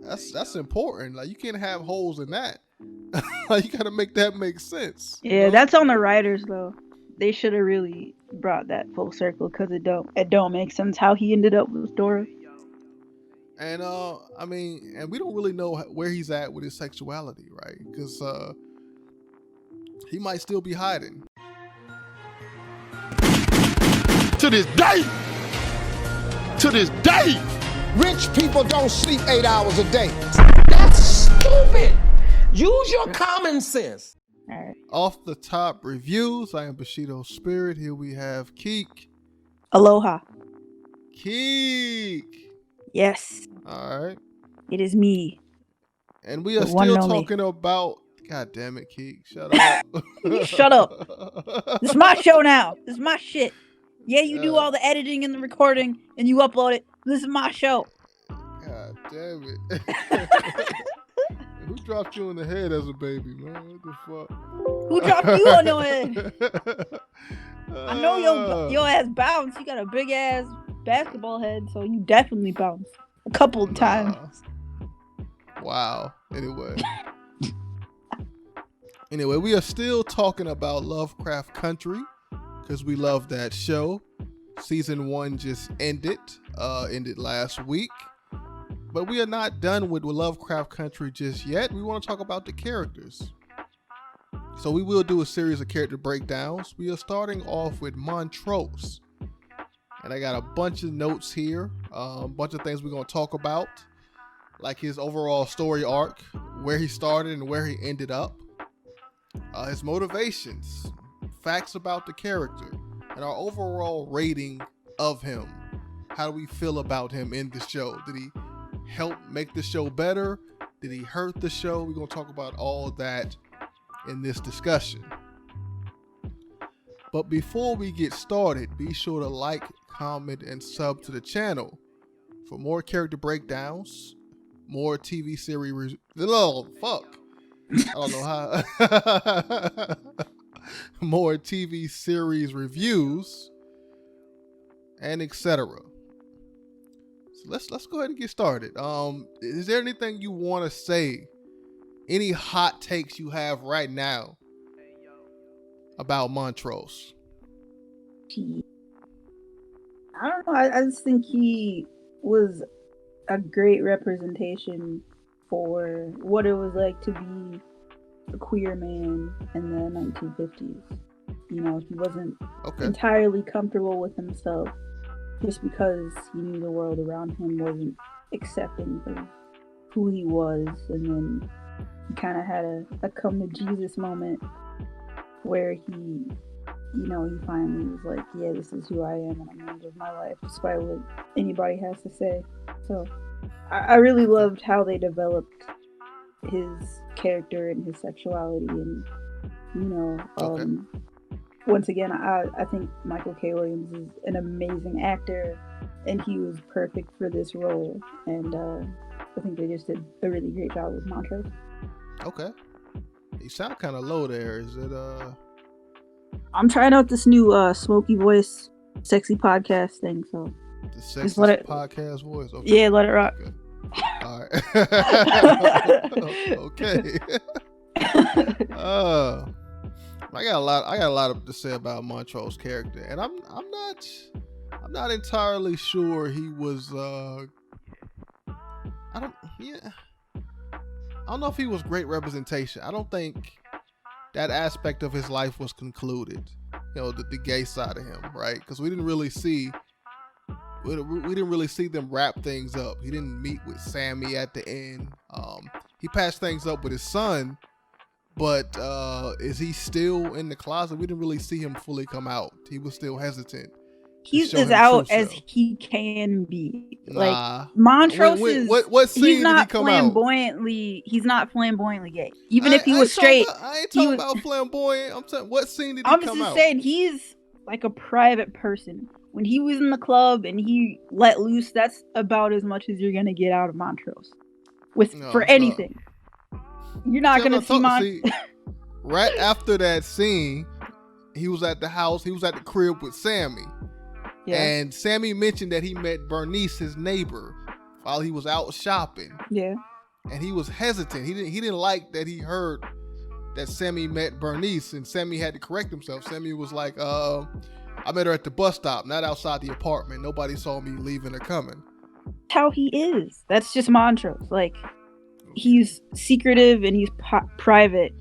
that's important. Like, you can't have holes in that. Like, you gotta make that make sense. Yeah, that's on the writers though. They should have really brought that full circle because it don't make sense how he ended up with Dora. And I mean, and we don't really know where he's at with his sexuality, right? Because he might still be hiding. To this day, rich people don't sleep 8 hours a day. That's stupid. Use your common sense. All right. Off the top reviews, I am Bushido Spirit. Here we have Keek. Aloha. Keek. Yes. All right. It is me. And we are still talking about. God damn it, Keek. Shut up. Shut up. This is my show now. This is my shit. Yeah, you do all the editing and the recording and you upload it. This is my show. God damn it. Who dropped you in the head as a baby, man? What the fuck? Who dropped you on your head? I know your ass bounced. You got a big ass basketball head, so you definitely bounced a couple of times. Wow. Anyway, we are still talking about Lovecraft Country because we love that show. Season 1 just ended last week. But we are not done with Lovecraft Country just yet. We want to talk about the characters. So we will do a series of character breakdowns. We are starting off with Montrose. And I got a bunch of notes here. A bunch of things we're going to talk about. Like his overall story arc. Where he started and where he ended up. His motivations. Facts about the character. And our overall rating of him. How do we feel about him in the show? Did he help make the show better? Did he hurt the show? We're going to talk about all that in this discussion. But before we get started, be sure to like, comment, and sub to the channel for more character breakdowns, more TV series. Oh, fuck. I don't know how. More TV series reviews, and etc. Let's go ahead and get started. Is there anything you want to say? Any hot takes you have right now about Montrose? I don't know. I just think he was a great representation for what it was like to be a queer man in the 1950s. You know, he wasn't entirely comfortable with himself. Just because he knew the world around him wasn't accepting of who he was. And then he kind of had a come to Jesus moment where he finally was like, yeah, this is who I am and I'm going to live my life despite what anybody has to say. So I really loved how they developed his character and his sexuality. And, once again, I think Michael K. Williams is an amazing actor, and he was perfect for this role. And I think they just did a really great job with Montrose. Okay. You sound kind of low there. Is it I'm trying out this new smoky voice, sexy podcast thing. So the sexy podcast voice. Okay. Yeah, let it rock. Okay. All right. Okay. I got a lot to say about Montrose's character, and I'm not entirely sure he was. I don't know if he was great representation. I don't think that aspect of his life was concluded. You know, the gay side of him, right? Because we didn't really see them wrap things up. He didn't meet with Sammy at the end. He patched things up with his son. But is he still in the closet? We didn't really see him fully come out. He was still hesitant. He's as out as he can be. Like Montrose is. What scene he's not did he come flamboyantly. Out? He's not flamboyantly gay. Even if he was straight. I ain't talking about flamboyant. I'm saying what scene did he come out? I'm just saying he's like a private person. When he was in the club and he let loose, that's about as much as you're gonna get out of Montrose. For anything. You're not going to see right after that scene, he was at the house. He was at the crib with Sammy. Yeah. And Sammy mentioned that he met Bernice, his neighbor, while he was out shopping. Yeah. and he was hesitant. He didn't like that he heard that Sammy met Bernice, and Sammy had to correct himself. Sammy was like, I met her at the bus stop, not outside the apartment. Nobody saw me leaving or coming. How he is. That's just Montrose. Like, he's secretive and he's private.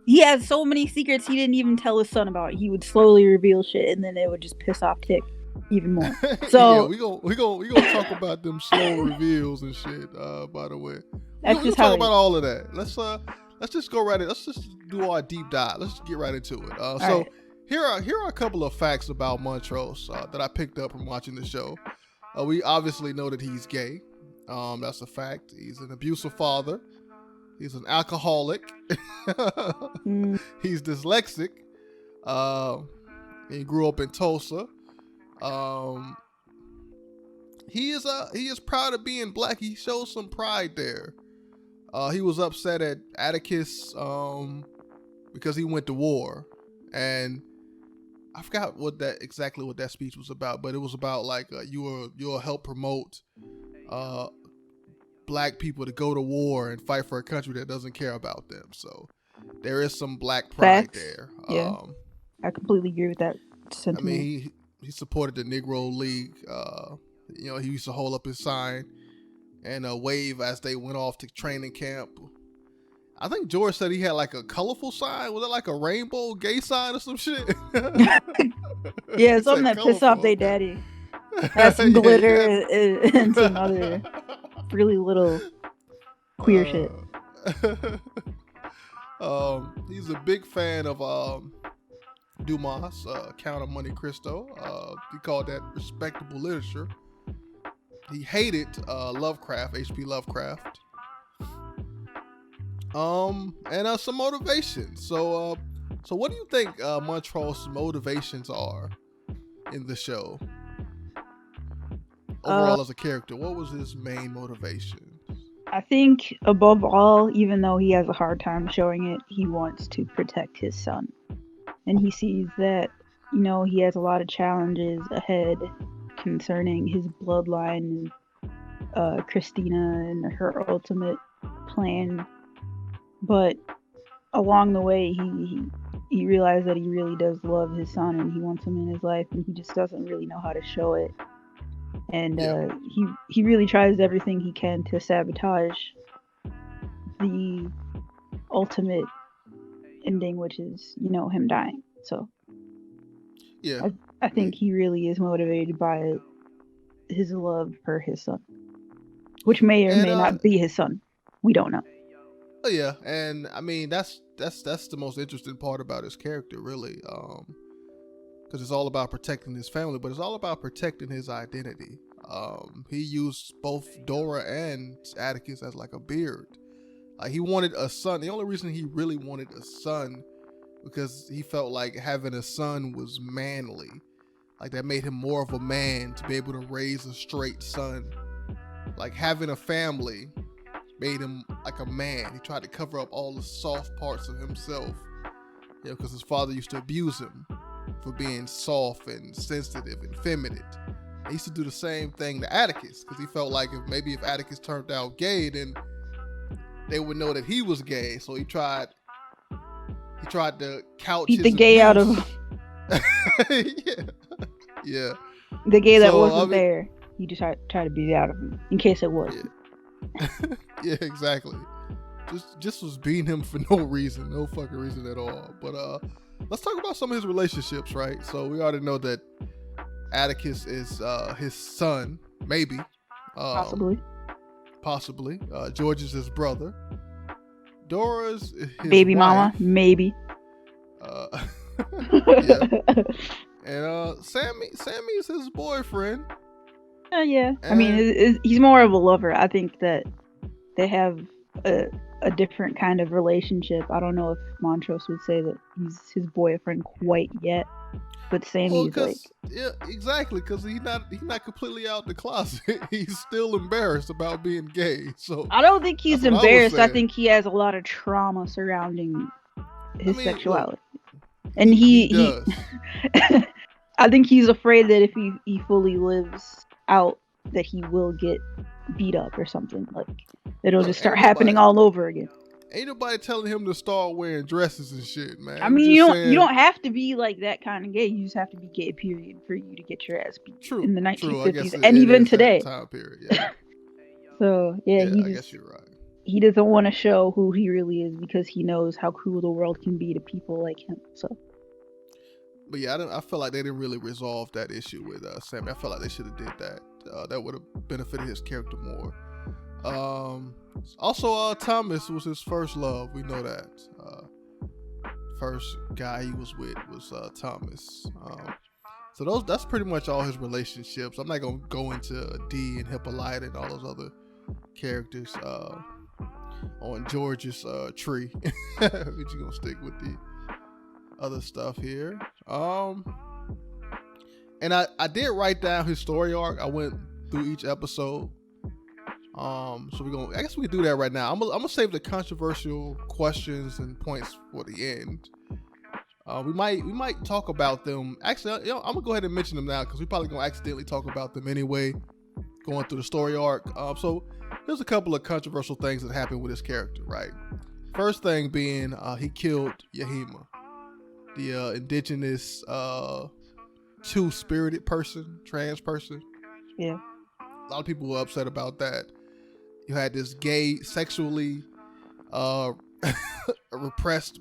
He has so many secrets he didn't even tell his son about. He would slowly reveal shit, and then it would just piss off Tick even more. So yeah, we gonna talk about them slow reveals and shit. By the way, that's we'll talk about all of that. Let's just go right in. Let's just do our deep dive. Let's just get right into it. Right. Here are a couple of facts about Montrose that I picked up from watching the show. We obviously know that he's gay. That's a fact. He's an abusive father. He's an alcoholic. He's dyslexic. He grew up in Tulsa. He is proud of being black. He shows some pride there. He was upset at Atticus because he went to war, and I forgot exactly what that speech was about, but it was about like you'll help promote black people to go to war and fight for a country that doesn't care about them. So there is some black pride there. Yeah, I completely agree with that sentiment. I mean, he supported the Negro League. He used to hold up his sign and wave as they went off to training camp. I think George said he had like a colorful sign. Was it like a rainbow gay sign or some shit? Yeah, something that pissed off their daddy. Had some glitter and some other really little queer shit. He's a big fan of Dumas, Count of Monte Cristo. He called that respectable literature. He hated Lovecraft, H.P. Lovecraft. And some motivation. So what do you think Montrose's motivations are in the show? Overall, as a character, what was his main motivation? I think above all, even though he has a hard time showing it, he wants to protect his son. And he sees that, he has a lot of challenges ahead concerning his bloodline and Christina and her ultimate plan. But along the way, he realized that he really does love his son and he wants him in his life, and he just doesn't really know how to show it. And he really tries everything he can to sabotage the ultimate ending, which is, him dying. So yeah, I think he really is motivated by his love for his son, which may or may not be his son. We don't know. Oh yeah, and I mean that's the most interesting part about his character, really, because it's all about protecting his family, but it's all about protecting his identity. He used both Dora and Atticus as like a beard. He wanted a son. The only reason he really wanted a son because he felt like having a son was manly, like that made him more of a man to be able to raise a straight son. Like having a family made him like a man. He tried to cover up all the soft parts of himself, because his father used to abuse him for being soft and sensitive and feminine. He used to do the same thing to Atticus because he felt like if Atticus turned out gay, then they would know that he was gay. So he tried to couch beat his the gay out of him. yeah. The gay that wasn't there, he just tried to beat it out of him in case it was. Yeah, exactly. Just was beating him for no reason, no fucking reason at all. But let's talk about some of his relationships, right? So we already know that Atticus is his son, maybe. Possibly. George is his brother. Dora's his baby wife. mama, maybe. Yeah. And Sammy's his boyfriend. Yeah. I mean, he's more of a lover. I think that they have a different kind of relationship. I don't know if Montrose would say that he's his boyfriend quite yet, but Sammy's yeah, exactly, because he's not completely out the closet. He's still embarrassed about being gay. So I don't think he's embarrassed. I think he has a lot of trauma surrounding his sexuality, and he does. I think he's afraid that if he fully lives out, that he will get beat up or something. Like it'll just start happening all over again. Ain't nobody telling him to start wearing dresses and shit, man. I mean, you don't have to be like that kind of gay. You just have to be gay, period, for you to get your ass beat. True. In the 1950s, and even today. Time period. Yeah. So I guess you're right. He doesn't want to show who he really is because he knows how cruel the world can be to people like him. So. But yeah, I feel like they didn't really resolve that issue with Sammy. I felt like they should have did that. That would have benefited his character more. Also, Thomas was his first love. We know that. First guy he was with was Thomas. So that's pretty much all his relationships. I'm not gonna go into Dee and Hippolyta and all those other characters on George's tree. We're just gonna stick with the other stuff here. And I did write down his story arc. I went through each episode. So I guess we can do that right now. I'm gonna save the controversial questions and points for the end. We might talk about them. Actually, I'm gonna go ahead and mention them now because we probably gonna accidentally talk about them anyway, going through the story arc. So there's a couple of controversial things that happened with his character, right? First thing being he killed Yahima, the indigenous two-spirited person, trans person. Yeah. A lot of people were upset about that. You had this gay, sexually repressed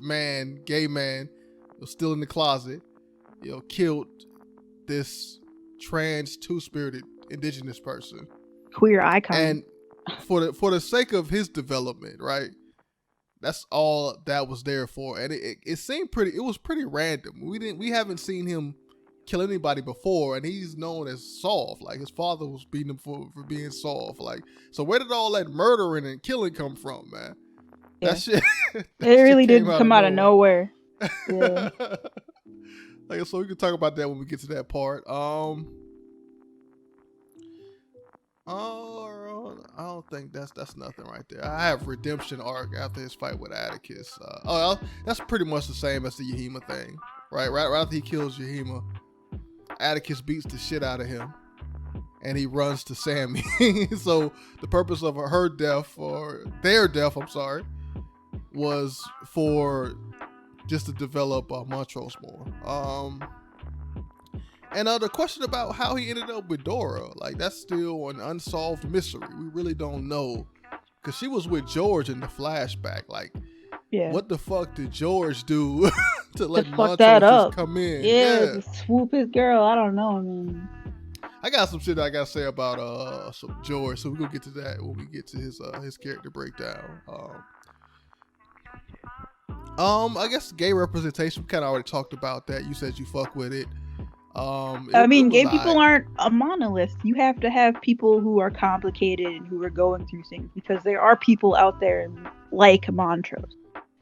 gay man, was still in the closet, killed this trans two-spirited indigenous person, queer icon. And for the sake of his development, right? That's all that was there for, and it seemed it was pretty random. We haven't seen him kill anybody before, and he's known as soft. Like his father was beating him for being soft. Like, so where did all that murdering and killing come from, man? Yeah. That shit. It really did come out of nowhere. Yeah. Like, so we can talk about that when we get to that part. I don't think that's nothing right there. I have redemption arc after his fight with Atticus. That's pretty much the same as the Yahima thing, right? Right after he kills Yahima, Atticus beats the shit out of him, and he runs to Sammy. So the purpose of her death, or their death, was for just to develop Montrose more. And the question about how he ended up with Dora, like that's still an unsolved mystery. We really don't know, because she was with George in the flashback. Like, what the fuck did George do to let Montrose just come in? Yeah, just swoop his girl. I don't know, man. I got some shit I gotta say about some George, so we're gonna get to that when we get to his character breakdown. I guess gay representation, we kind of already talked about that. You said you fuck with it. Gay people aren't a monolith. You have to have people who are complicated and who are going through things, because there are people out there like Montrose,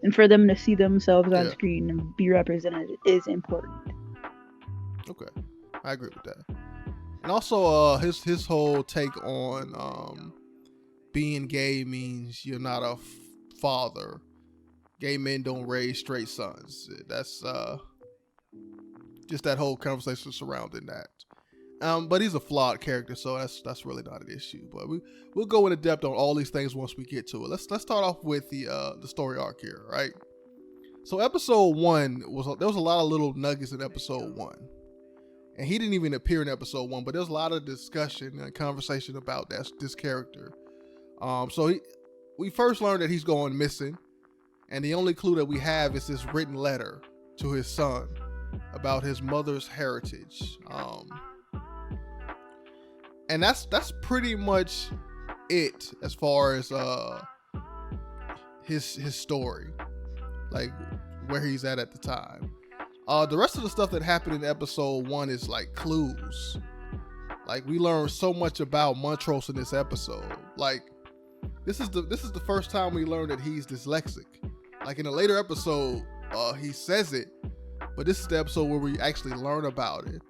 and for them to see themselves on screen and be represented is important. Okay, I agree with that. And also, his whole take on being gay means you're not a father. Gay men don't raise straight sons. That's just that whole conversation surrounding that. But he's a flawed character, so that's really not an issue. But we'll go into depth on all these things once we get to it. Let's start off with the story arc here, right? So episode 1 there was a lot of little nuggets in episode 1, and he didn't even appear in episode 1, but there's a lot of discussion and conversation about this character. We first learned that he's going missing, and the only clue that we have is this written letter to his son about his mother's heritage. And that's pretty much it as far as his story, like where he's at the time. The rest of the stuff that happened in episode 1 is like clues. Like, we learned so much about Montrose in this episode. Like, this is the first time we learned that he's dyslexic. Like, in a later episode, he says it, but this is the episode where we actually learn about it.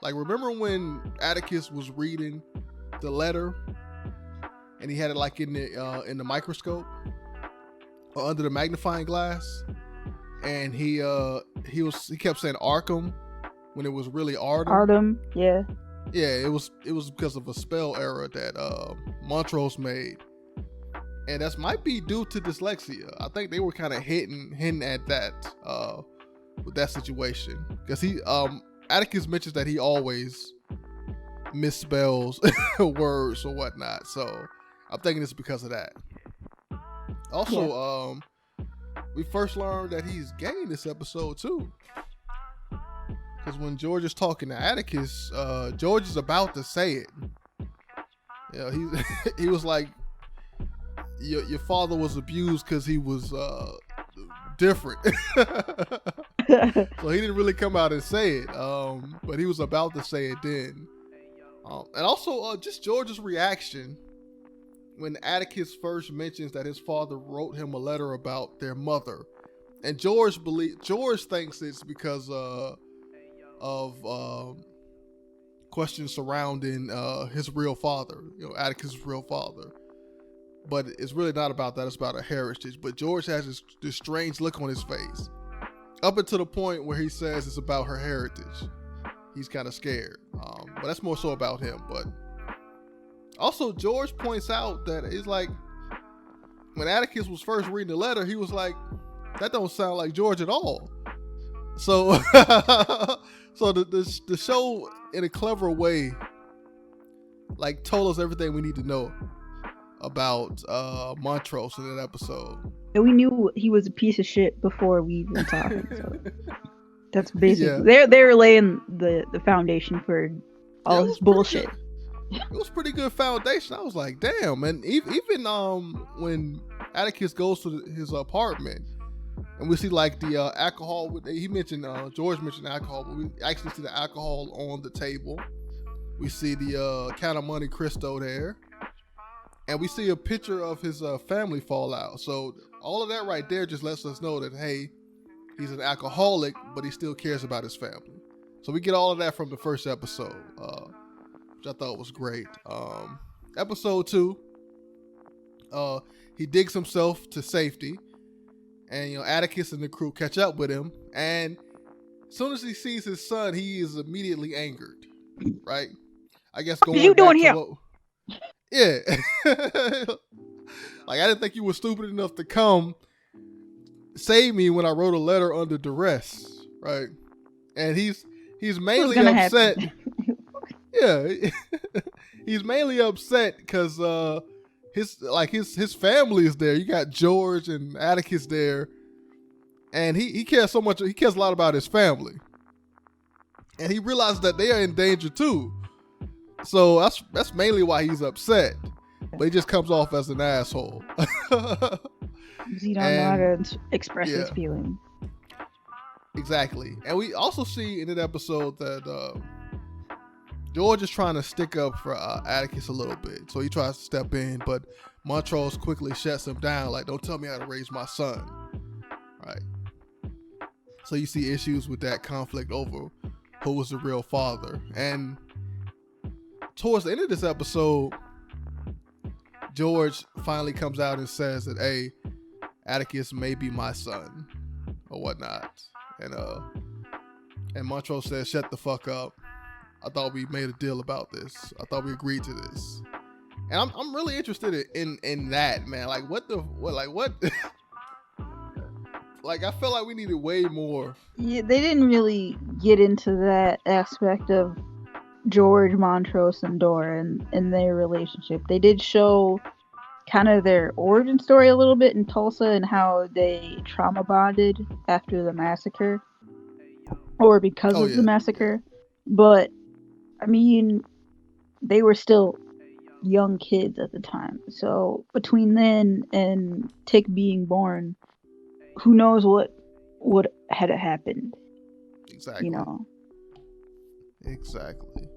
Like, remember when Atticus was reading the letter and he had it like in the microscope or under the magnifying glass, and he kept saying Arkham when it was really Artem. Artem, yeah. Yeah, it was because of a spell error that Montrose made, and that might be due to dyslexia. I think they were kind of hinting at that with that situation, because Atticus mentions that he always misspells words or whatnot. So I'm thinking it's because of that. Also, we first learned that he's gay in this episode too. Because when George is talking to Atticus, George is about to say it. He was like, your father was abused because he was different. So he didn't really come out and say it, but he was about to say it then. And also, just George's reaction when Atticus first mentions that his father wrote him a letter about their mother, and George thinks it's because of questions surrounding his real father, Atticus' real father. But it's really not about that. It's about a heritage. But George has this strange look on his face up until the point where he says it's about her heritage. He's kind of scared. But that's more so about him. But also, George points out that it's like when Atticus was first reading the letter, he was like, that don't sound like George at all. So, so the show, in a clever way, like told us everything we need to know about Montrose in that episode. And we knew he was a piece of shit before we even saw him. So that's basically they're laying the foundation for all this bullshit. It was pretty good foundation. I was like, damn. And even when Atticus goes to his apartment, and we see like the alcohol. He mentioned George mentioned alcohol, but we actually see the alcohol on the table. We see the count of Monte Cristo there, and we see a picture of his family fallout. So all of that right there just lets us know that, hey, he's an alcoholic, but he still cares about his family. So we get all of that from the first episode, which I thought was great. Episode 2, he digs himself to safety, and Atticus and the crew catch up with him, and as soon as he sees his son, he is immediately angered, right? I guess going you back doing to here? Yeah. Like, I didn't think you were stupid enough to come save me when I wrote a letter under duress, right? And he's mainly upset. Yeah. He's mainly upset because his family is there. You got George and Atticus there, and he cares so much. He cares a lot about his family, and he realizes that they are in danger too. So that's mainly why he's upset. But he just comes off as an asshole. He don't know how to express his feelings. Exactly. And we also see in that episode that George is trying to stick up for Atticus a little bit. So he tries to step in, but Montrose quickly shuts him down, like, don't tell me how to raise my son. Right. So you see issues with that conflict over who was the real father. And towards the end of this episode, George finally comes out and says that, hey, Atticus may be my son or whatnot. And Montrose says, shut the fuck up. I thought we made a deal about this. I thought we agreed to this. And I'm really interested in that, man. Like, what? Like, I felt like we needed way more. Yeah, they didn't really get into that aspect of George, Montrose, and Dora and their relationship. They did show kind of their origin story a little bit in Tulsa and how they trauma bonded after the massacre or because of the massacre. But I mean, they were still young kids at the time. So between then and Tick being born, who knows what had happened? Exactly. Exactly.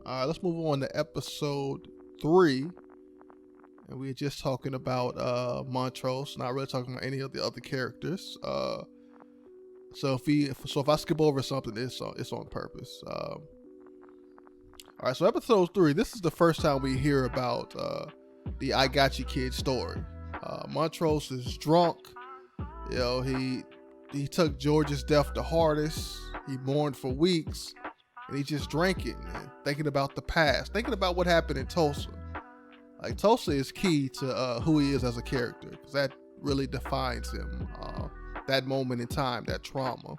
All right, let's move on to episode 3. And we're just talking about Montrose, not really talking about any of the other characters. So if I skip over something, it's on purpose. All right, so episode 3. This is the first time we hear about the I Got You Kid story. Montrose is drunk. He took George's death the hardest. He mourned for weeks. and he's just drinking and thinking about the past, thinking about what happened in Tulsa. Like, Tulsa is key to who he is as a character, because that really defines him. That moment in time, that trauma.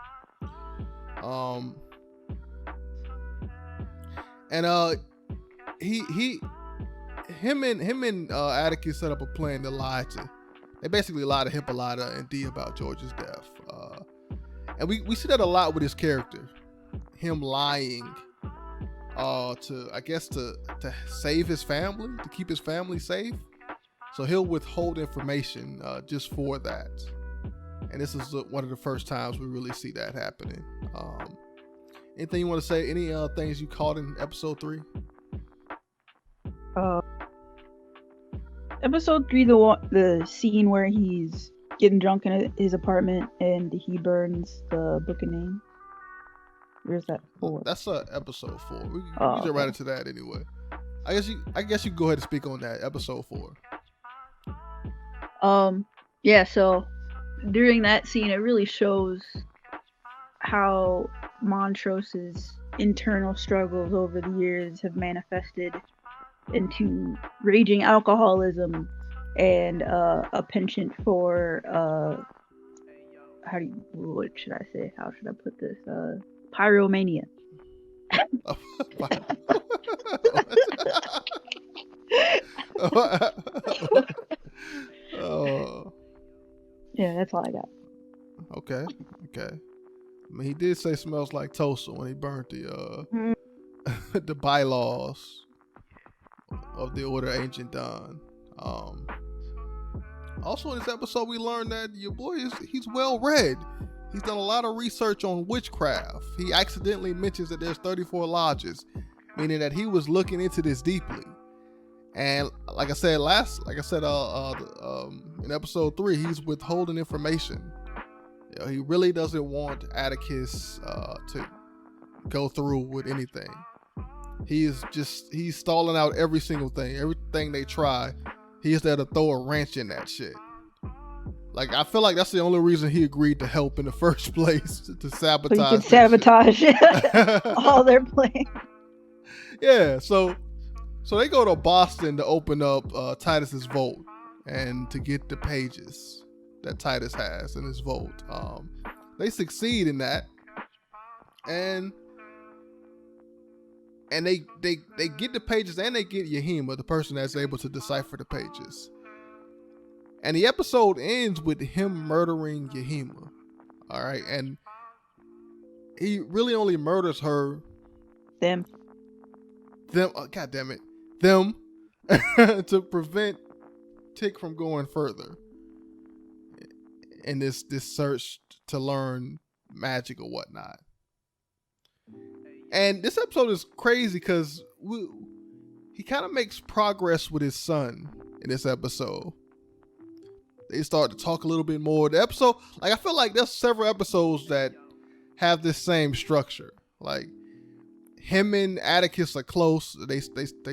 Him and Atticus set up a plan to lie to. They basically lie to Hippolyta and Dee about George's death. And we see that a lot with his character. Him lying to save his family, to keep his family safe. So he'll withhold information just for that. And this is one of the first times we really see that happening. Anything you want to say? Any things you caught in episode 3? Episode 3, the scene where he's getting drunk in his apartment and he burns the book of names. Where's that 4? That's episode 4. We can get right into that anyway. I guess you go ahead and speak on that, episode 4. Yeah, so during that scene, it really shows how Montrose's internal struggles over the years have manifested into raging alcoholism and a penchant for what should I say? How should I put this? Pyromania. Oh. Yeah, that's all I got. Okay. I mean, he did say smells like Tulsa when he burnt the the bylaws of the Order of Ancient Dawn. Also in this episode, we learned that your boy he's well read. He's done a lot of research on witchcraft. He accidentally mentions that there's 34 lodges, meaning that he was looking into this deeply. And like I said in episode 3, he's withholding information. You know, he really doesn't want Atticus to go through with anything. He's stalling out every single thing. Everything they try, he's there to throw a wrench in that shit. Like, I feel like that's the only reason he agreed to help in the first place, to sabotage. So he could sabotage all their plans. Yeah, so they go to Boston to open up Titus's vault and to get the pages that Titus has in his vault. They succeed in that, and they get the pages, and they get Yahima, the person that's able to decipher the pages. And the episode ends with him murdering Yahima. All right, and he really only murders her. Them. God damn it. Them to prevent Tick from going further in this search to learn magic or whatnot. And this episode is crazy because he kind of makes progress with his son in this episode. They start to talk a little bit more. The episode, like, I feel like there's several episodes that have this same structure. Like, him and Atticus are close. They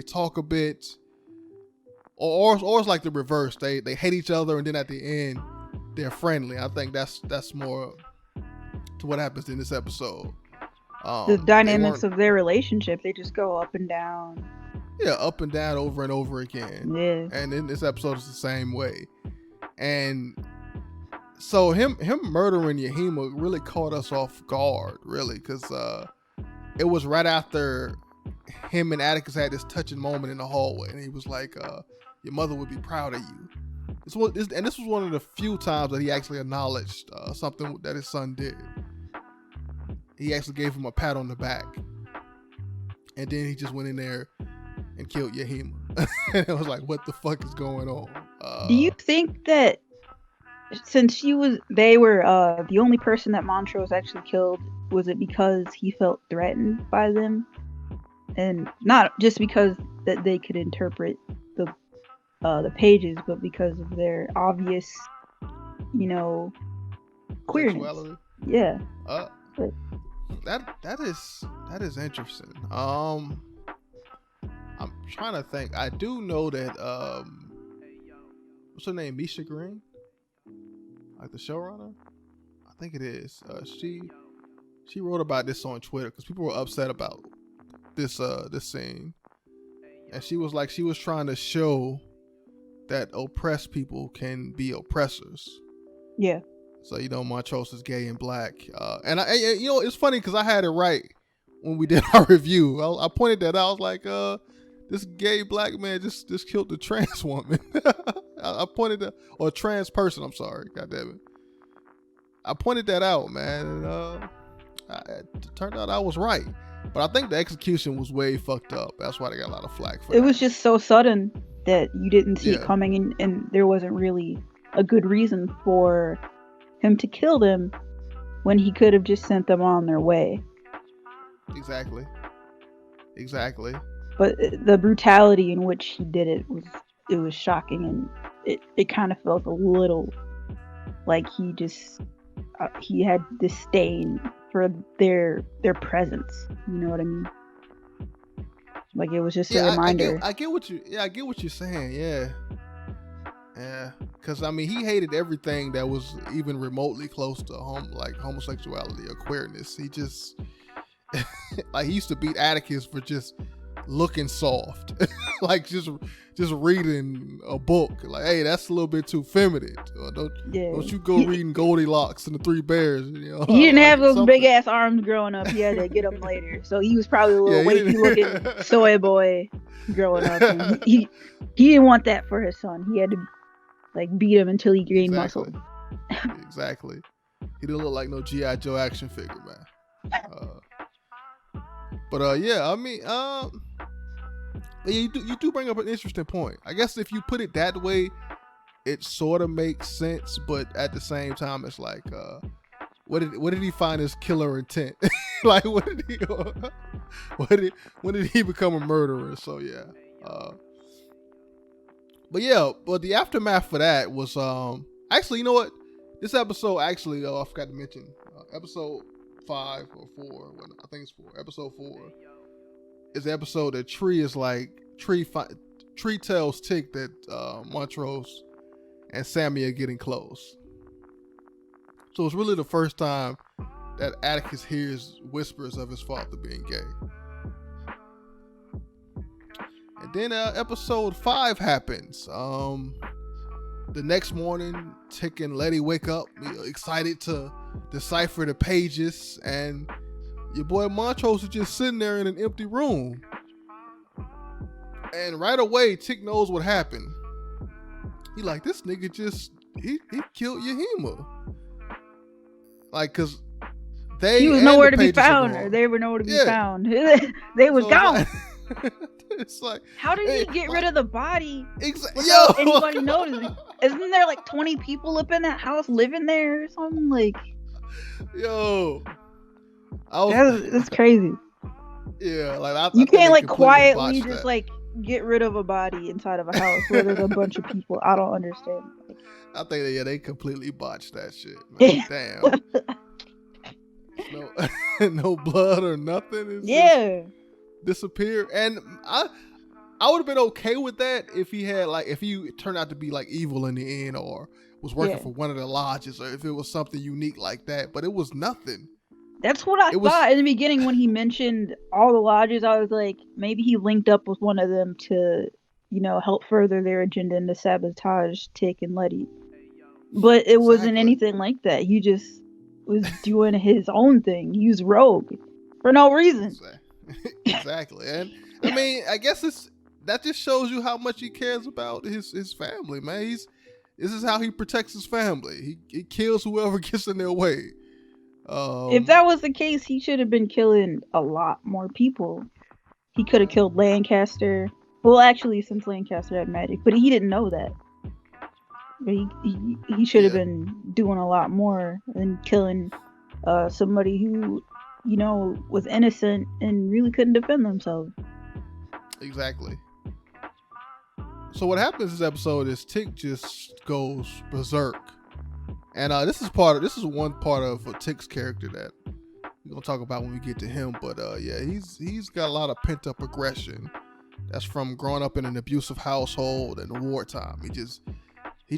talk a bit, or it's like the reverse. They hate each other, and then at the end they're friendly. I think that's more to what happens in this episode. The dynamics of their relationship, they just go up and down. Yeah, up and down over and over again. Yeah. And in this episode is the same way. And so him murdering Yahima really caught us off guard, really, because it was right after him and Atticus had this touching moment in the hallway, and he was like, your mother would be proud of you. This was one of the few times that he actually acknowledged something that his son did. He actually gave him a pat on the back, and then he just went in there and killed Yahima. And it was like, what the fuck is going on? Do you think that since they were the only person that Montrose actually killed, was it because he felt threatened by them, and not just because that they could interpret the pages, but because of their obvious, queerness? Sexuality? Yeah. That is interesting. I'm trying to think. I do know that what's her name? Misha Green, like the showrunner. I think it is. She wrote about this on Twitter because people were upset about this scene, and she was like, she was trying to show that oppressed people can be oppressors. Yeah. So Montrose is gay and black, and it's funny because I had it right when we did our review. I pointed that out. I was like, this gay black man just killed the trans woman. I pointed that, or trans person. I'm sorry, God damn it. I pointed that out, man, and it turned out I was right. But I think the execution was way fucked up. That's why they got a lot of flack for it. It was just so sudden that you didn't see it coming, and there wasn't really a good reason for him to kill them when he could have just sent them on their way. Exactly. But the brutality in which he did it was shocking, and it kind of felt a little like he had disdain for their presence. You know what I mean? Like, it was just a reminder. I get what you're saying. Yeah. Because I mean, he hated everything that was even remotely close to homosexuality or queerness. He just like, he used to beat Atticus for just looking soft, like just reading a book. Like, hey, that's a little bit too feminine. Don't you go reading Goldilocks and the Three Bears? He didn't have those big ass arms growing up. He had to get them later. So he was probably a little wavy looking soy boy growing up. And he didn't want that for his son. He had to beat him until he gained muscle. Exactly. He didn't look like no G.I. Joe action figure, man. But I mean, you do bring up an interesting point. I guess if you put it that way, it sort of makes sense. But at the same time, it's like, what did he find his killer intent? Like, when did he become a murderer? So yeah. But the aftermath for that was actually, you know what? This episode actually, I forgot to mention, episode 5 or 4. I think it's 4. Episode 4 is the episode that Tree tells Tick that Montrose and Sammy are getting close. So it's really the first time that Atticus hears whispers of his father being gay. And then episode 5 happens. The next morning, Tick and Letty wake up excited to decipher the pages, and your boy Montrose is just sitting there in an empty room. And right away, Tick knows what happened. He like, this nigga he killed Yahima. Like, cause he was nowhere to be found, or they were nowhere to be found. They was gone. It's like, how did he get rid of the body without anybody noticing? Isn't there like 20 people up in that house living there or something? Like, that's crazy. Yeah, like you can't like quietly just like get rid of a body inside of a house where there's a bunch of people. I don't understand. I think they completely botched that shit, man. Damn. No blood or nothing. It's disappear. And I would have been okay with that if he turned out to be like evil in the end, or was working for one of the lodges, or if it was something unique like that. But it was nothing. That's what I thought in the beginning when he mentioned all the lodges. I was like, maybe he linked up with one of them to, help further their agenda and to sabotage Tick and Letty. But it wasn't anything like that. He just was doing his own thing. He was rogue for no reason. Exactly. And I mean, I guess that just shows you how much he cares about his family, man. This is how he protects his family. He kills whoever gets in their way. If that was the case, he should have been killing a lot more people. He could have killed Lancaster. Well, actually, since Lancaster had magic, but he didn't know that. He should have been doing a lot more than killing somebody who, was innocent and really couldn't defend themselves. Exactly. So what happens this episode is Tick just goes berserk. And this is one part of Tick's character that we're gonna talk about when we get to him. But he's got a lot of pent up aggression. That's from growing up in an abusive household and wartime. He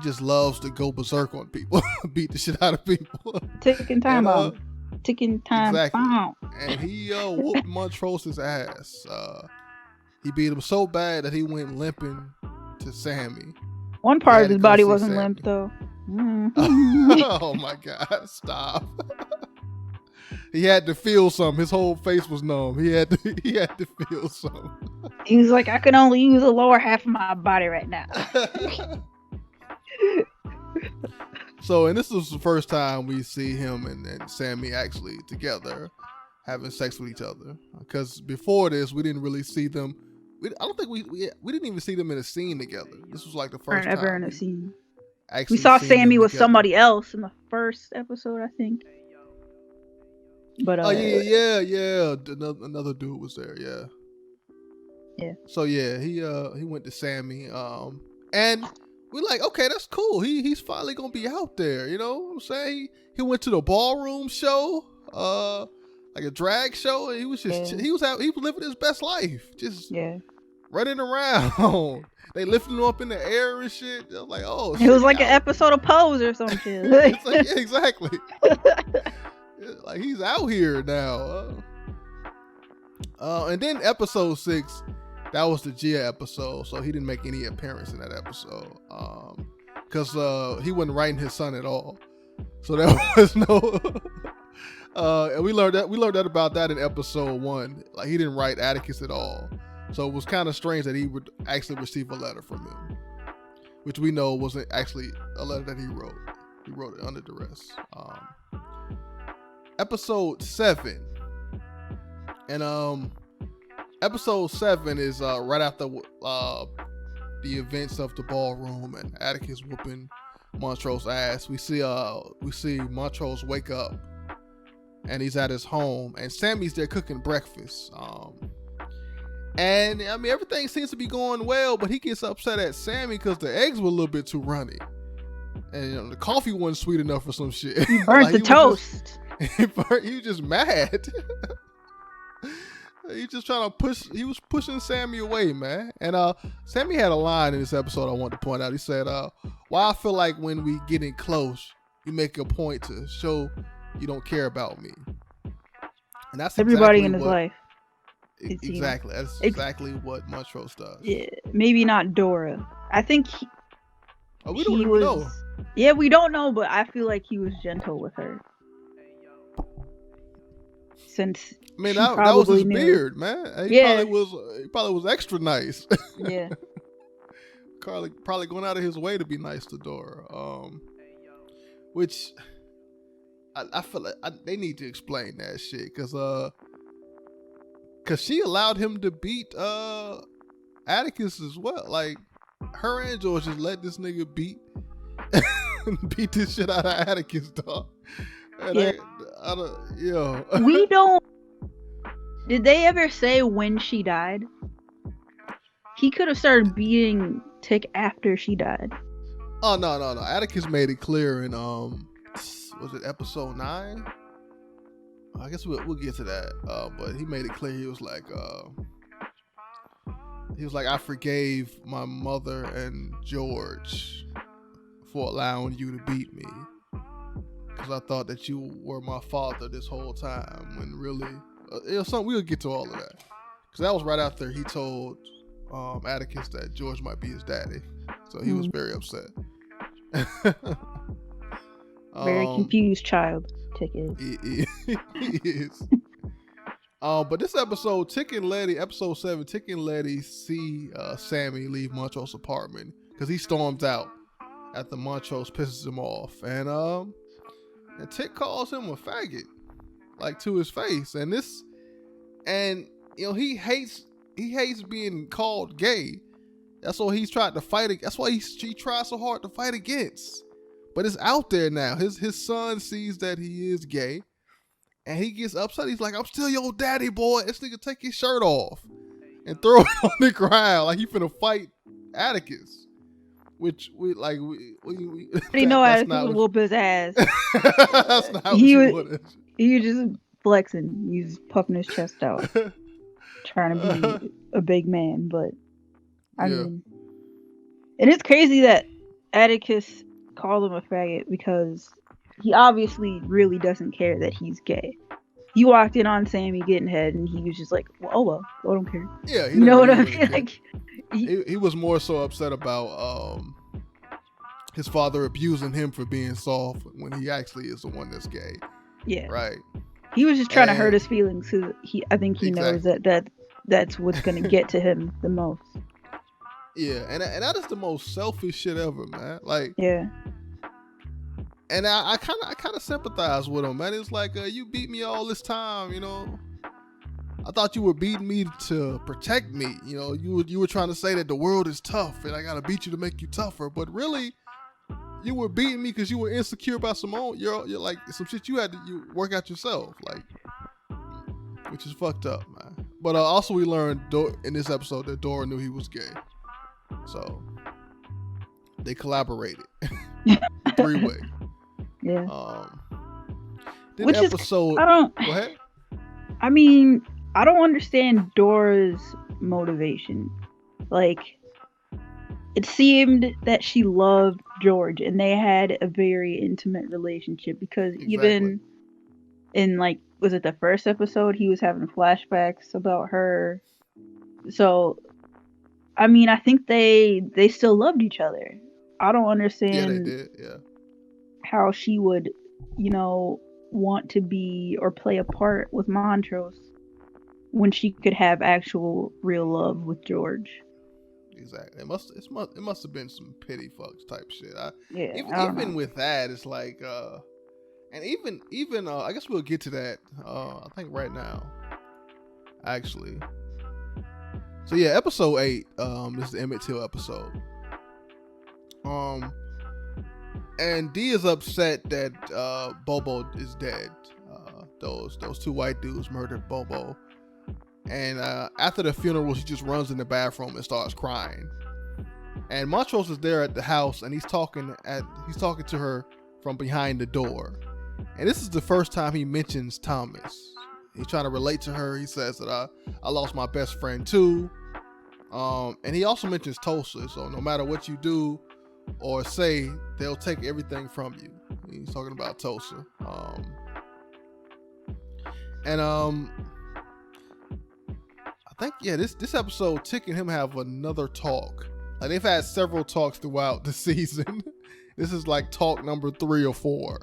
just loves to go berserk on people, beat the shit out of people. Taking time out. ticking time Exactly. bomb. And he whooped Montrose's ass. He beat him so bad that he went limping to Sammy. One part of his body wasn't limp though. Oh my God! Stop. He had to feel something. His whole face was numb. He had to feel something. He was like, I can only use the lower half of my body right now. So, and this was the first time we see him and Sammy actually together having sex with each other. Because before this, we didn't really see them. I don't think we didn't even see them in a scene together. This was like the first time ever in a scene. We saw Sammy with somebody else in the first episode, I think. But yeah. Another dude was there. Yeah. So yeah, he went to Sammy, and we're like, okay, that's cool. He's finally gonna be out there. You know what I'm saying? He went to the ballroom show, like a drag show. And he was just he was living his best life, just running around. They lifted him up in the air and shit. I was like, oh, it was like an episode of Pose or some shit. It's like, yeah, exactly. Like he's out here now. And then episode 6, that was the Gia episode, so he didn't make any appearance in that episode. Because he wasn't writing his son at all. So there was no and we learned that about that in episode 1. Like he didn't write Atticus at all. So it was kind of strange that he would actually receive a letter from him, which we know wasn't actually a letter that he wrote. He wrote it under duress. Episode 7. And episode 7 is right after the events of the ballroom and Atticus whooping Montrose's ass. We see Montrose wake up and he's at his home and Sammy's there cooking breakfast. And I mean everything seems to be going well, but he gets upset at Sammy because the eggs were a little bit too runny. And the coffee wasn't sweet enough for some shit. He burnt the toast. He was just mad. He just trying to he was pushing Sammy away, man. And Sammy had a line in this episode I wanted to point out. He said, "Why I feel like when we getting close, you make a point to show you don't care about me." And that's everybody in his life. Exactly. That's exactly what Montrose does. Yeah, maybe not Dora. I think we don't even know. Yeah, we don't know, but I feel like he was gentle with her. Since that was his beard, man. He probably was extra nice. Yeah. probably going out of his way to be nice to Dora. Which I feel like they need to explain that shit because she allowed him to beat Atticus as well. Like her and George just let this nigga beat this shit out of Atticus, dog. And we don't. Did they ever say when she died? He could have started beating Tick after she died. Oh no. Atticus made it clear in was it episode 9? I guess we'll get to that. But he made it clear he was like I forgave my mother and George for allowing you to beat me. Because I thought that you were my father this whole time, when really, we'll get to all of that. Because that was right after he told Atticus that George might be his daddy, so he was very upset. Very confused child, Tick is. He is. But this episode, episode 7, Tick and Letty see Sammy leave Montrose's apartment because he storms out after Montrose pisses him off, and Tick calls him a faggot, like to his face, and he hates being called gay. That's what he's tried to fight. That's why he tries so hard to fight against. But it's out there now. His son sees that he is gay, and he gets upset. He's like, "I'm still your daddy, boy." This nigga take his shirt off and throw it on the ground like he finna fight Atticus. Which we know Atticus would whoop his ass. That's not what he was just flexing. He's puffing his chest out, trying to be a big man. But I mean, and it's crazy that Atticus called him a faggot because he obviously really doesn't care that he's gay. He walked in on Sammy getting head, and he was just like, well, I don't care. Yeah, you know what I really mean? care. Like, he was more so upset about his father abusing him for being soft when he actually is the one that's gay. Yeah. Right. He was just trying to hurt his feelings. So I think he knows that's what's going to get to him the most. Yeah, and that is the most selfish shit ever, man. Like, yeah. And I kind of sympathize with him, man. It's like you beat me all this time, you know. I thought you were beating me to protect me, you know. You were trying to say that the world is tough and I gotta beat you to make you tougher, but really, you were beating me because you were insecure about you're like some shit you had to work out yourself, like, which is fucked up, man. But also we learned in this episode that Dora knew he was gay, so they collaborated, 3-way. Yeah. Which episode? Go ahead. I mean, I don't understand Dora's motivation. Like, it seemed that she loved George and they had a very intimate relationship because even in, like, was it the first episode, he was having flashbacks about her. So, I mean, I think they still loved each other. I don't understand. Yeah, they did. Yeah. How she would, you know, want to be or play a part with Montrose when she could have actual real love with George. Exactly. It must have been some pity fucks type shit. Even with that, it's like and even I guess we'll get to that I think right now. Actually. So yeah, episode 8, this is the Emmett Till episode. And Dee is upset that Bobo is dead. Those 2 white dudes murdered Bobo. And after the funeral, she just runs in the bathroom and starts crying. And Montrose is there at the house, and he's talking to her from behind the door. And this is the first time he mentions Thomas. He's trying to relate to her. He says that I lost my best friend too. And he also mentions Tulsa. So no matter what you do or say, they'll take everything from you. He's talking about Tulsa. I think, yeah, this episode, Tick and him have another talk. Like, they've had several talks throughout the season. This is like talk number 3 or 4.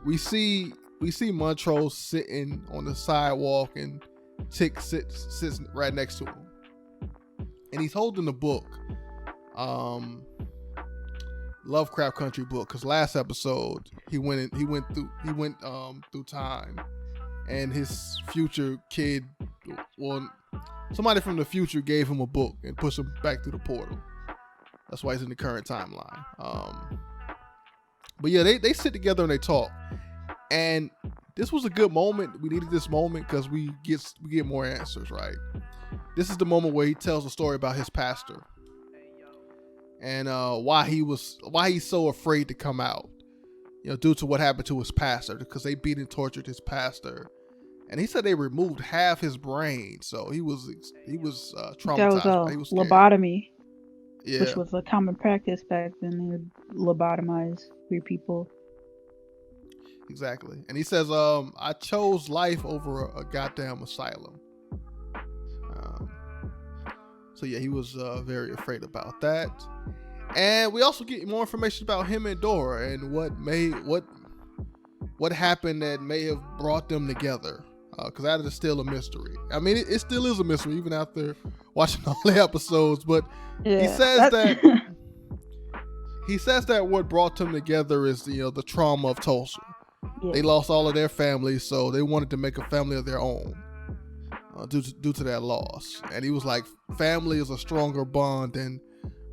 We see Montrose sitting on the sidewalk and Tick sits right next to him. And he's holding a book. Lovecraft Country book, because last episode he went through time, and his future kid, well, somebody from the future gave him a book and pushed him back through the portal. That's why he's in the current timeline. But yeah, they sit together and they talk, and this was a good moment. We needed this moment because we get more answers, right? This is the moment where he tells a story about his pastor. And why he's so afraid to come out, you know, due to what happened to his pastor, because they beat and tortured his pastor, and he said they removed half his brain, so he was traumatized. That was a lobotomy, which was a common practice back then. They would lobotomize queer people. Exactly, and he says, "I chose life over a goddamn asylum." So yeah, he was very afraid about that. And we also get more information about him and Dora and what happened that may have brought them together. Because that is still a mystery. I mean, it still is a mystery even after watching all the episodes. But yeah, he says that what brought them together is the trauma of Tulsa. Yeah. They lost all of their families, so they wanted to make a family of their own. Due to that loss. And he was like, family is a stronger bond than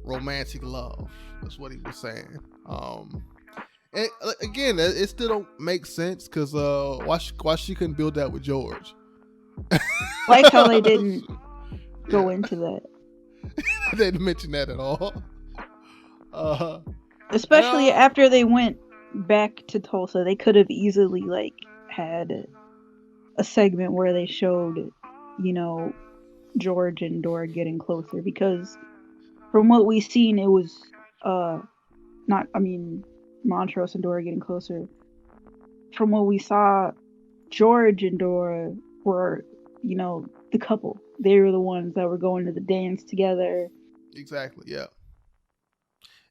romantic love. That's what he was saying. And again, it still don't make sense because why she couldn't build that with George? Like how they didn't go into that. They didn't mention that at all. Especially after they went back to Tulsa, they could have easily had a segment where they showed, George and Dora getting closer, because from what we've seen, it was Montrose and Dora getting closer. From what we saw, George and Dora were, the couple. They were the ones that were going to the dance together. Exactly. Yeah.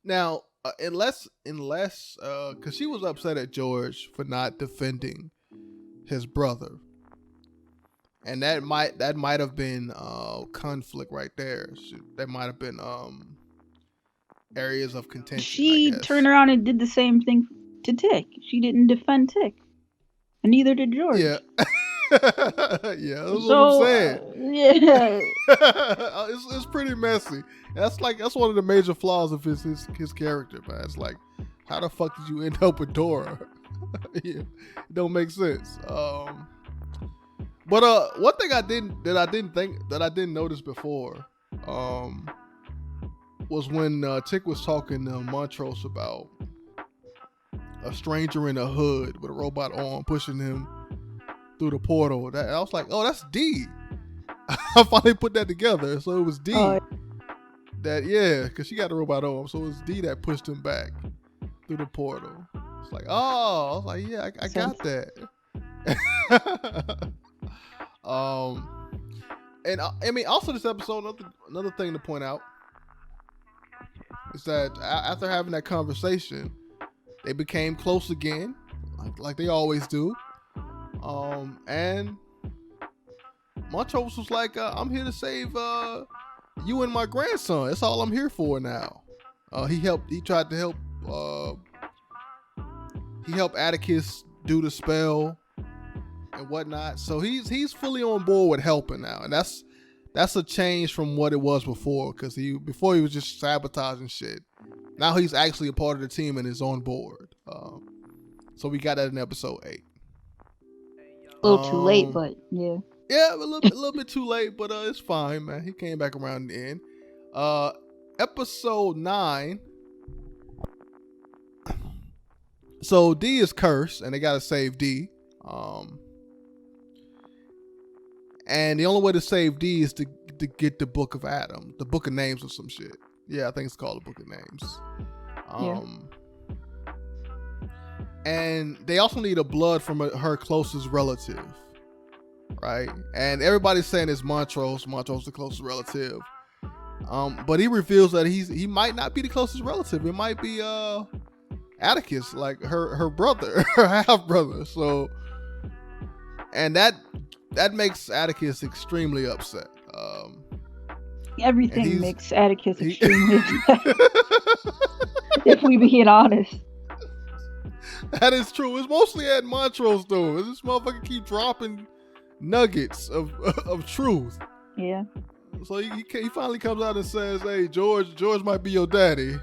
Now, unless, because she was upset at George for not defending his brother, and that might have been conflict right there. That might have been areas of contention. She turned around and did the same thing to Tick. She didn't defend Tick, and neither did George. Yeah. Yeah, that's what I'm saying. Yeah. It's pretty messy. That's one of the major flaws of his character, man. It's like, how the fuck did you end up with Dora? Yeah, it don't make sense. But one thing I didn't notice before, was when Tick was talking to Montrose about a stranger in a hood with a robot arm pushing him through the portal. That I was like, oh, that's D. I finally put that together. So it was D. Because she got a robot arm. So it was D that pushed him back through the portal. It's like, oh, I was like, yeah, I got that. And I mean, also this episode, another thing to point out is that after having that conversation, they became close again, like they always do. And Montrose was like, I'm here to save you and my grandson. That's all I'm here for now. He tried to help Atticus do the spell and whatnot. So he's fully on board with helping now. And that's a change from what it was before, because before he was just sabotaging shit. Now he's actually a part of the team and is on board. So we got that in episode 8. A little too late, but yeah. Yeah, a little bit too late, but it's fine, man. He came back around in the end. Episode 9. So D is cursed, and they gotta save D. And the only way to save D is to get the Book of Adam, the Book of Names or some shit. Yeah, I think it's called the Book of Names. And they also need a blood from her closest relative, right? And everybody's saying it's Montrose. Montrose the closest relative. But he reveals that he might not be the closest relative. It might be Atticus, like her brother, her half brother. So, and that makes Atticus extremely upset. Everything makes Atticus extremely upset. If we being honest. That is true. It's mostly at Montrose though. This motherfucker keep dropping nuggets of truth. Yeah. So he finally comes out and says, "Hey, George might be your daddy."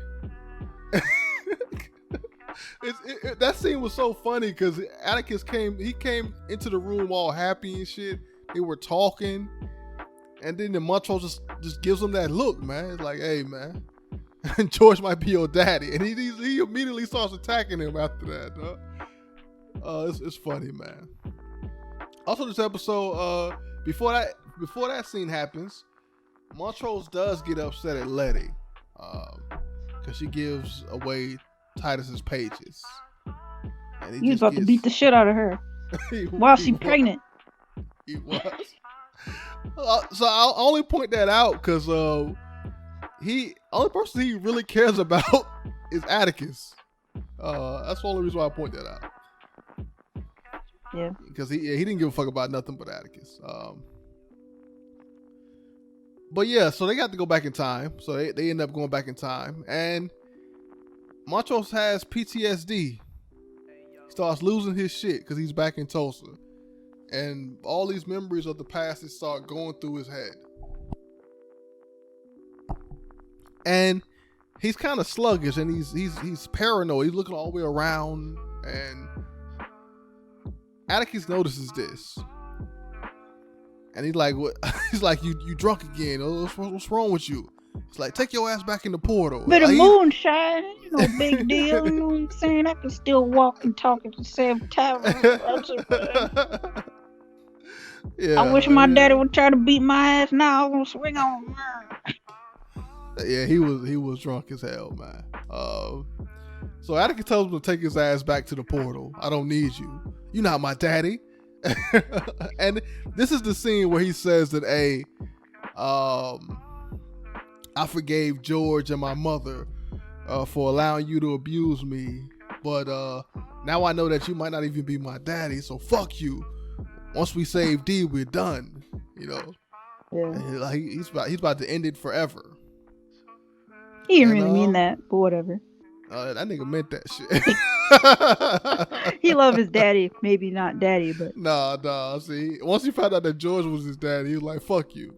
That scene was so funny because Atticus came into the room all happy and shit. They were talking, and then the Montrose just gives him that look, man. It's like, "Hey, man, George might be your daddy," and he immediately starts attacking him after that. It's funny, man. Also, this episode, before that scene happens, Montrose does get upset at Letty, because she gives away Titus's pages. And he was about to beat the shit out of her while she's pregnant. He was. So I'll only point that out because only person he really cares about is Atticus. That's the only reason why I point that out. Yeah. Because he didn't give a fuck about nothing but Atticus. But yeah, so they got to go back in time. So they end up going back in time. And Montrose has PTSD. He starts losing his shit because he's back in Tulsa. And all these memories of the past that start going through his head. And he's kind of sluggish and he's paranoid. He's looking all the way around. And Atticus notices this. And he's like, "What?" He's like, "You drunk again? What's wrong with you?" It's like, "Take your ass back in the portal." Bit of moonshine, no big deal. You know what I'm saying? I can still walk and talk at the same time. Yeah, I wish my daddy would try to beat my ass now. I'm gonna swing on. Yeah, he was drunk as hell, man. So Atticus tells him to take his ass back to the portal. I don't need you. You're not my daddy. And this is the scene where he says that, hey, I forgave George and my mother for allowing you to abuse me. But now I know that you might not even be my daddy, so fuck you. Once we save D, we're done. You know? Yeah. And like he's about to end it forever. He didn't really mean that, but whatever. That nigga meant that shit. He loved his daddy, maybe not daddy, but Nah. See, once he found out that George was his daddy, he was like, "Fuck you."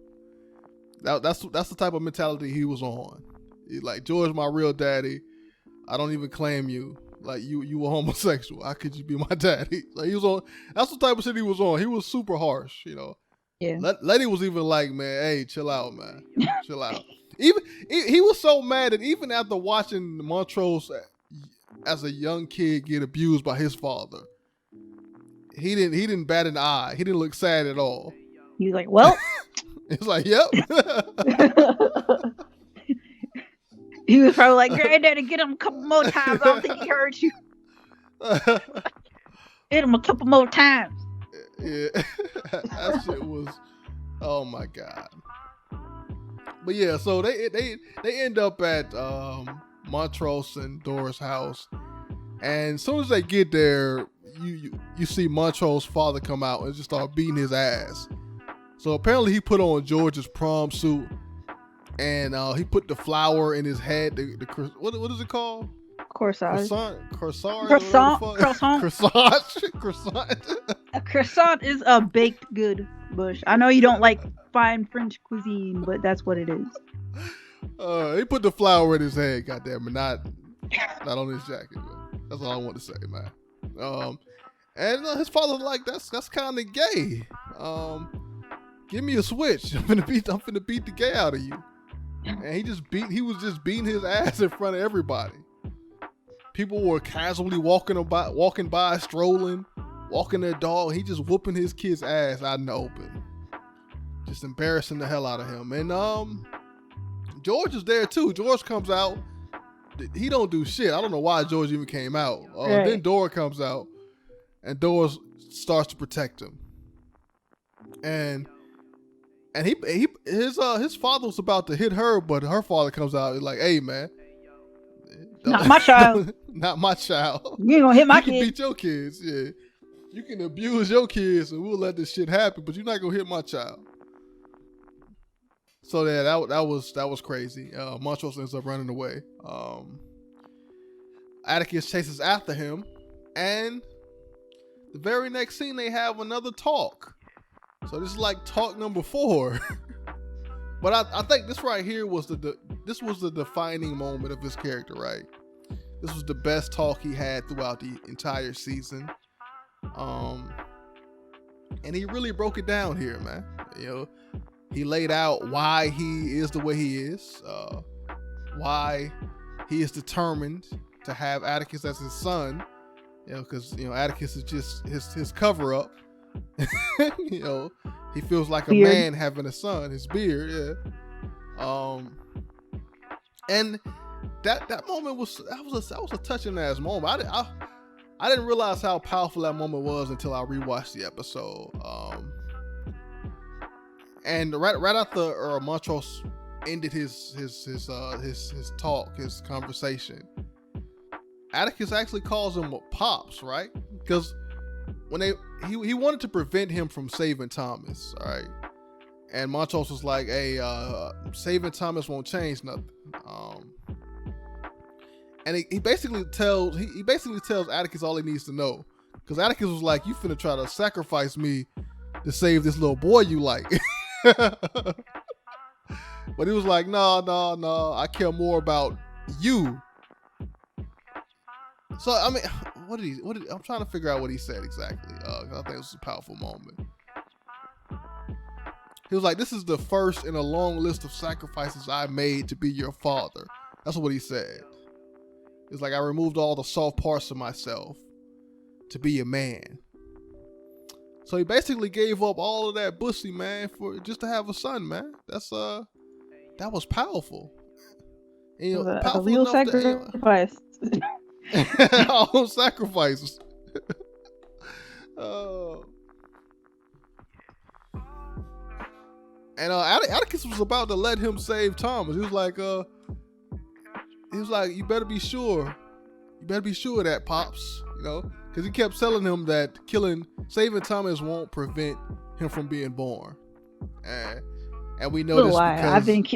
That's the type of mentality he was on. He's like, George, my real daddy. I don't even claim you. Like you were homosexual. How could you be my daddy? Like he was on. That's the type of shit he was on. He was super harsh, you know. yeah. Letty was even like, man, hey, chill out, man, chill out. Even he was so mad that even after watching Montrose as a young kid get abused by his father, he didn't bat an eye. He didn't look sad at all. He was like, well. It's like, yep. He was probably like, Granddaddy, get him a couple more times. I don't think he heard you. Hit him a couple more times. Yeah, that shit was, oh my God. But yeah, so they end up at Montrose and Dora's house, and as soon as they get there, you see Montrose's father come out and just start beating his ass. So apparently he put on George's prom suit, and he put the flower in his head. What is it called? Corsage. Croissant. A croissant is a baked good, Bush. I know you don't like fine French cuisine, but that's what it is. He put the flower in his head, goddamn it, not on his jacket. Man. That's all I want to say, man. And his father's like, that's kind of gay. Give me a switch. I'm finna beat the gay out of you. And he was just beating his ass in front of everybody. People were casually walking by, strolling, walking their dog. He just whooping his kid's ass out in the open. Just embarrassing the hell out of him. And George is there too. George comes out. He don't do shit. I don't know why George even came out. Right. Then Dora comes out, and Dora starts to protect him. And his father was about to hit her, but her father comes out and like, hey man, not my child. Not my child. You ain't gonna hit my You can beat your kids. Yeah, you can abuse your kids, and we'll let this shit happen. But you're not gonna hit my child. So yeah, that was crazy. Montrose ends up running away. Atticus chases after him, and the very next scene they have another talk. So this is like talk number 4. But I think this right here was this was the defining moment of his character, right? This was the best talk he had throughout the entire season. And he really broke it down here, man. You know, he laid out why he is the way he is, why he is determined to have Atticus as his son. You know, because Atticus is just his cover up. You know, he feels like a man having a son. His beard, yeah. And that moment was a touching ass moment. I didn't realize how powerful that moment was until I rewatched the episode. And right after Montrose ended his talk, his conversation, Atticus actually calls him Pops, right? Because when he wanted to prevent him from saving Thomas, all right? And Montrose was like, hey, saving Thomas won't change nothing. And he basically tells Atticus all he needs to know. Because Atticus was like, you finna try to sacrifice me to save this little boy you like. But he was like, no, I care more about you. So I mean, I'm trying to figure out what he said exactly. 'Cause I think it was a powerful moment. He was like, this is the first in a long list of sacrifices I made to be your father. That's what he said. It's like, I removed all the soft parts of myself to be a man. So he basically gave up all of that pussy, man, for just to have a son, man. That was powerful. And, a real sacrifice. Our own sacrifices. And Atticus was about to let him save Thomas. He was like, you better be sure. You better be sure of that, Pops. You know, because he kept telling him that saving Thomas won't prevent him from being born. And we know this because I think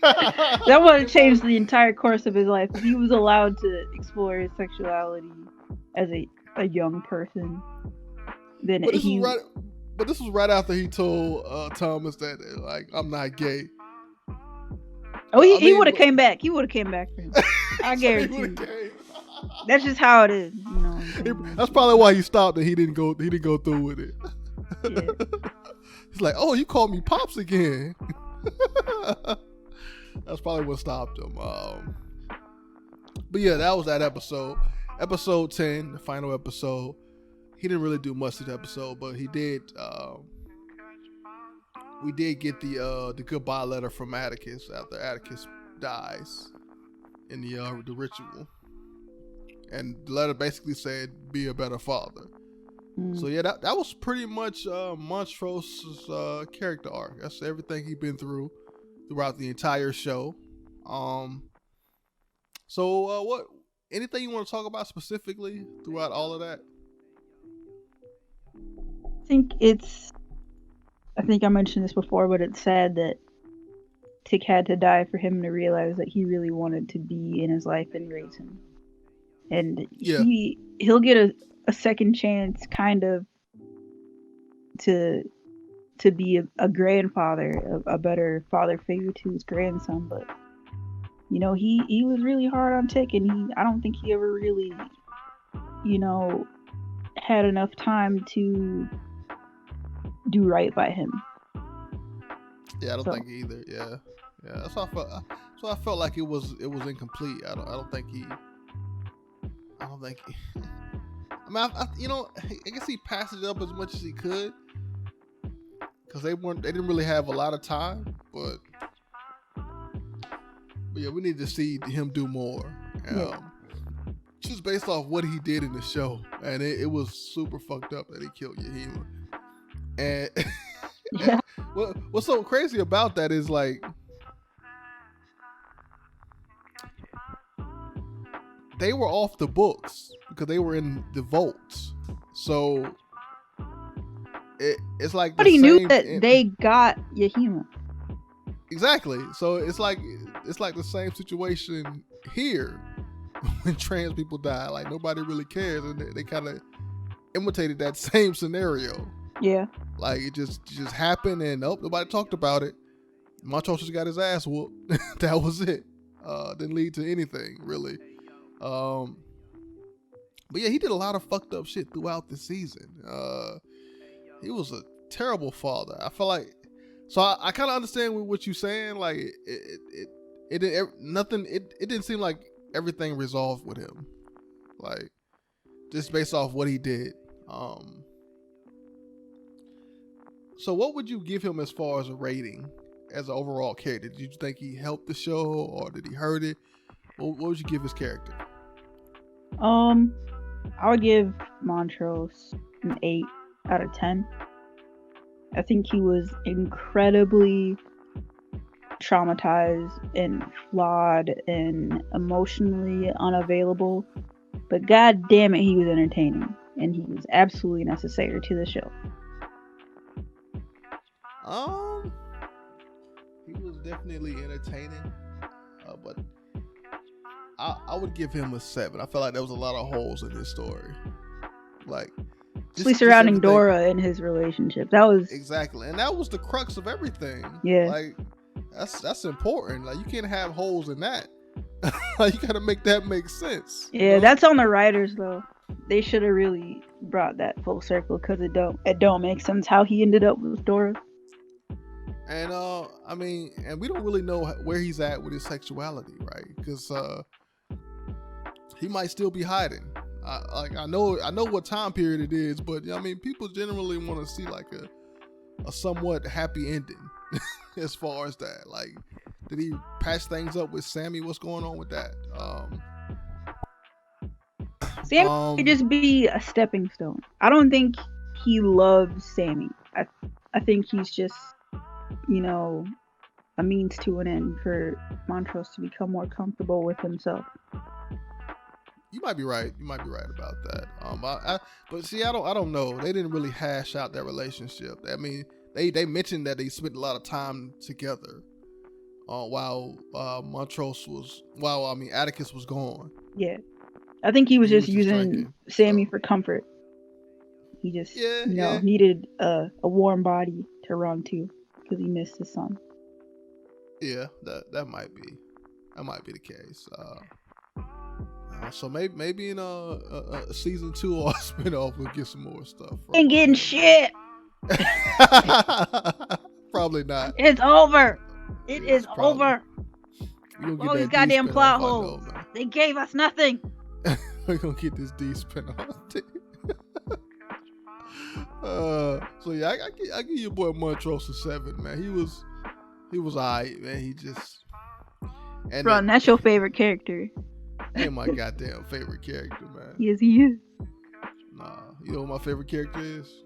that would have changed the entire course of his life if he was allowed to explore his sexuality as a young person. Then But this was right after he told Thomas that, like, I'm not gay. Oh, he would have came back. He would have came back for him. I guarantee you. That's just how it is. You know. That's probably why he stopped and he didn't go through with it. Yeah. He's like, oh, you called me Pops again. That's probably what stopped him. But yeah, that was that episode. Episode 10, the final episode. He didn't really do much to the episode, but he did. We did get the goodbye letter from Atticus after Atticus dies in the ritual, and the letter basically said, "Be a better father." So yeah, that was pretty much Montrose's character arc. That's everything he'd been throughout the entire show. So what? Anything you want to talk about specifically throughout all of that? I think I mentioned this before, but it's sad that Tick had to die for him to realize that he really wanted to be in his life and raise him. And he'll get a second chance kind of to be a grandfather, a better father figure to his grandson, but you know, he was really hard on Tick, and I don't think he ever really, you know, had enough time to do right by him. Yeah, I don't think either. Yeah. That's how I felt. So I felt like it was incomplete. I don't think he. I mean, I guess he passed it up as much as he could because they didn't really have a lot of time. But yeah, we need to see him do more. Just based off what he did in the show, and it was super fucked up that he killed Yahima. And yeah. What's so crazy about that is, like, they were off the books because they were in the vaults. So it's like, but he knew that they got Yahima. Exactly. So it's like the same situation here when trans people die. Like, nobody really cares, and they kind of imitated that same scenario. Yeah. Like, it just happened, and nobody talked about it. Montrose just got his ass whooped. That was it. Didn't lead to anything really. But yeah, he did a lot of fucked up shit throughout the season. He was a terrible father. I feel like, so I kind of understand what you're saying. Like, it didn't seem like everything resolved with him. Like, just based off what he did. So what would you give him as far as a rating as an overall character? Did you think he helped the show, or did he hurt it? What would you give his character? I would give Montrose an 8 out of 10. I think he was incredibly traumatized and flawed and emotionally unavailable, but god damn it, he was entertaining, and he was absolutely necessary to the show. He was definitely entertaining, but I would give him a 7. I felt like there was a lot of holes in his story, like just surrounding Dora and his relationship. That was exactly, and that was the crux of everything. Yeah, like that's important. Like, you can't have holes in that. You gotta make that make sense. Yeah, you know? That's on the writers though. They should have really brought that full circle, because it don't make sense how he ended up with Dora. And I mean, and we don't really know where he's at with his sexuality, right? Because he might still be hiding. I know what time period it is, but I mean, people generally want to see like a somewhat happy ending as far as that. Like, did he patch things up with Sammy? What's going on with that? Sammy could just be a stepping stone. I don't think he loves Sammy. I think he's just, a means to an end for Montrose to become more comfortable with himself. You might be right. You might be right about that. But see, I don't know. They didn't really hash out their relationship. I mean, they mentioned that they spent a lot of time together while Atticus was gone. Yeah, I think he was just using Sammy for comfort. He just needed a warm body to run to because he missed his son. Yeah, that might be the case. So maybe in a season 2 or a spinoff we'll get some more stuff. Ain't getting shit. Probably not. It's over. It is over. All these goddamn plot holes. They gave us nothing. We're gonna get this D spinoff. So yeah, I give your boy Montrose a 7, man. He was alright, man. He just Bro, that's your favorite character. Ain't my goddamn favorite character, man. Yes, he is. Nah, you know what my favorite character is?